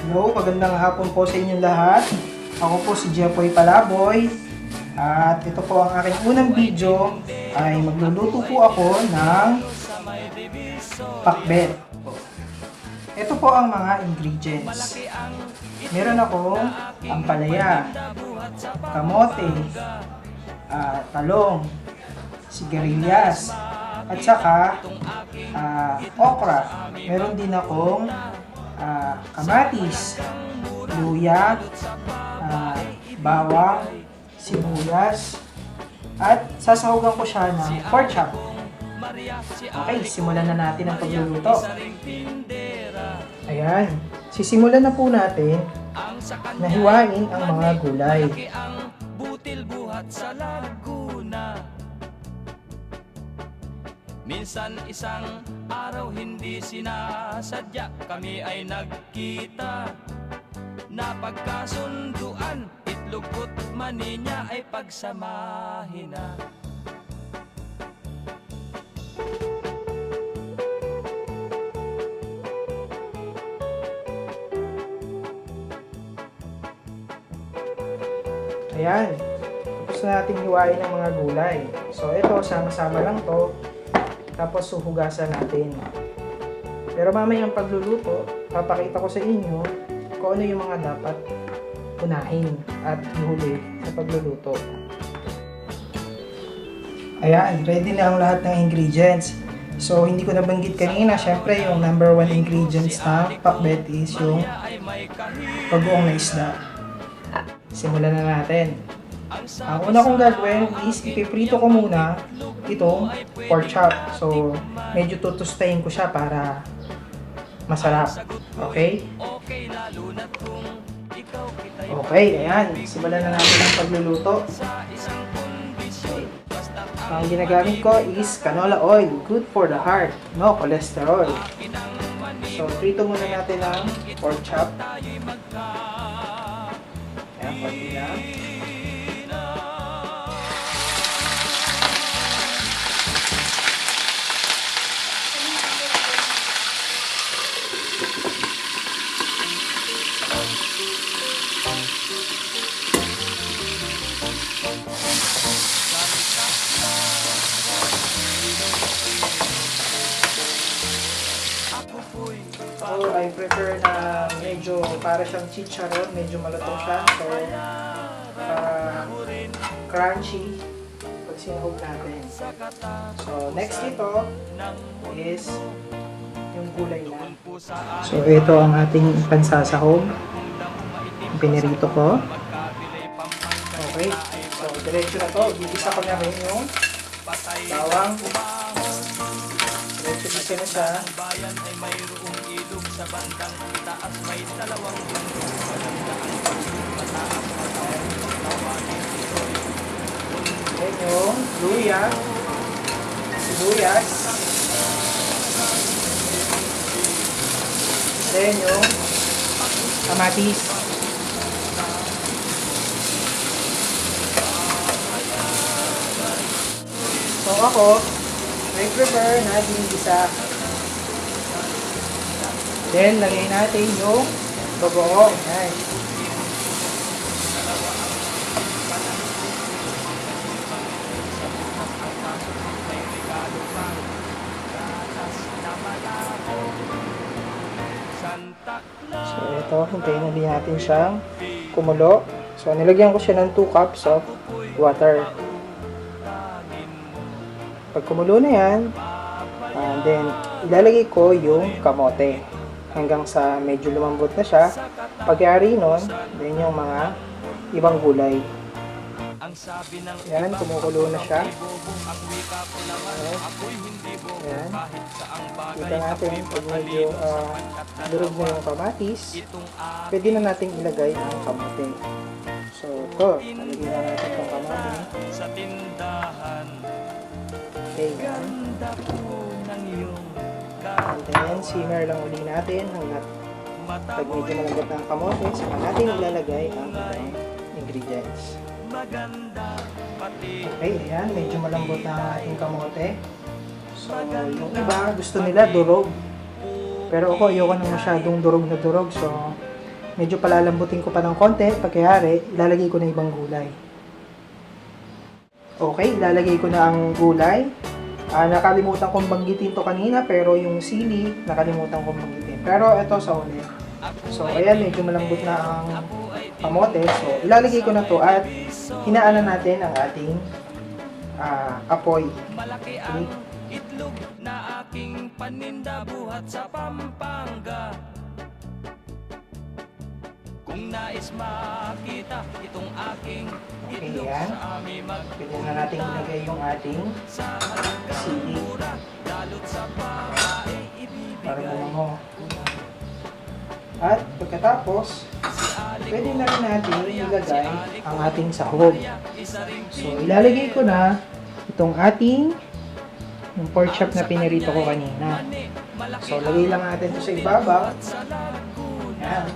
Hello, magandang hapon po sa inyong lahat. Ako po si Jeffoy Palaboy. At ito po ang aking unang video ay magluluto po ako ng pakbet. Ito po ang mga ingredients. Meron akong ampalaya, kamote, talong, sigarilyas, at saka okra. Meron din akong kamatis, luya, bawang, sibuyas, at sasahugan ko siya ng pork chop. Okay, simulan na natin ang pagluluto. Ayan, sisimulan na po natin na hiwain ang mga gulay. Minsan isang araw hindi sinasadya, kami ay nagkita. Napagkasunduan, itlog ko't mani niya ay pagsamahin na. Ayan, tapos na natin hiwain ang mga gulay. So ito, sama-sama lang to. Tapos suhugasan natin. Pero mamayang pagluluto, papakita ko sa inyo kung ano yung mga dapat unahin at ihuli sa pagluluto. Ayan, ready na ang lahat ng ingredients. So hindi ko nabanggit kanina, syempre yung number 1 ingredients ng pakbet is yung pag-uong na isda. Simulan na natin. Ang una kong gagawin is ipiprito ko muna itong pork chop. So, medyo tutustahin ko siya para masarap. Okay? Okay, ayan. Simulan na natin ang pagluluto. Okay. Ang ginagamit ko is canola oil. Good for the heart. No cholesterol. So, prito muna natin ang pork chop. Ayan, konti lang. So, I prefer na medyo para siyang chicharon, medyo malutong siya. So, crunchy pag sinahog natin. So, next ito is yung gulay na. So, ito ang ating pansasahog. Pinirito ko. Okay. So, diretso na to. Gigisa ko na rin yung bawang. Diretso na siya. Sa bandang itaas may dalawang then yung luya, sibuyas, then yung kamatis. So ako, I prefer na ginigisa. Then, lagay natin yung bagoong. Ayan. So, ito, hintayin na din natin siyang kumulo. So, nilagyan ko siya ng 2 cups of water. Pag kumulo na yan, then, ilalagay ko yung kamote. Hanggang sa medyo lumambot na siya. Pag-ari nun, then yung mga ibang gulay. Yan, kumukulo na siya. Yan. Kita natin pag medyo durog na yung kamatis, pwede na natin ilagay ang kamote. So, ito. Nalagyan na natin itong kamote. Okay, yan. And then, simmer lang uli natin hanggat pag medyo malambot na ang kamote, saka natin ilalagay ang ibang ingredients. Okay, ayan, medyo malambot na ang ating kamote. So, yung iba, gusto nila durog. Pero ako, ayoko na masyadong durog na durog. So, medyo palalambutin ko pa ng konti. Pagkayari, ilalagay ko na ibang gulay. Okay, ilalagay ko na ang gulay. Nakalimutan kong banggitin to kanina, pero yung sili, nakalimutan kong banggitin. Pero ito sa uli. So, ayan, medyo malambot na ang kamote. So, ilalagay ko na to at hinaanan natin ang ating apoy. Malaki ang itlog na aking paninda buhat sa Pampanga. Kung nais makita itong aking itlog Ayan. sa aming Pwede na natin ilagay yung ating sa halagang sili mura, dalot sa babae para ibibigay. bumango. At pagkatapos, pwede na rin natin ilagay ang ating sahog. So, ilalagay ko na itong ating yung pork chop na pinirito ko kanina. So, lagay lang natin ito sa ibabaw. Ayan.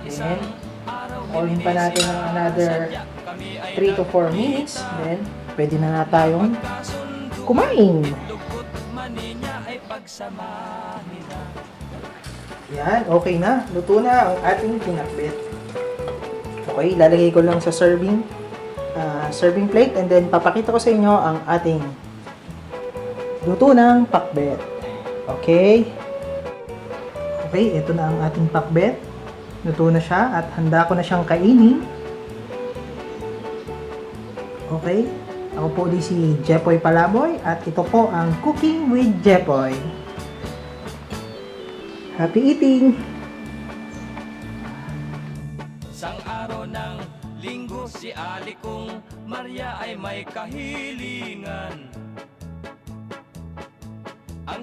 Then, orin pa natin ng another 3 to 4 minutes. Then, pwede na tayong kumain. Yan, okay na. Luto na ang ating pinakbet. Okay, lalagay ko lang sa serving plate and then papakita ko sa inyo ang ating luto ng pakbet. Okay? Okay, ito na ang ating pakbet. Luto na siya at handa ko na siyang kainin. Okay? Ako po di si Jepoy Palaboy at ito po ang Cooking with Jepoy. Happy eating! Sang araw ng linggo si Alikong Maria ay may kahilingan. Ang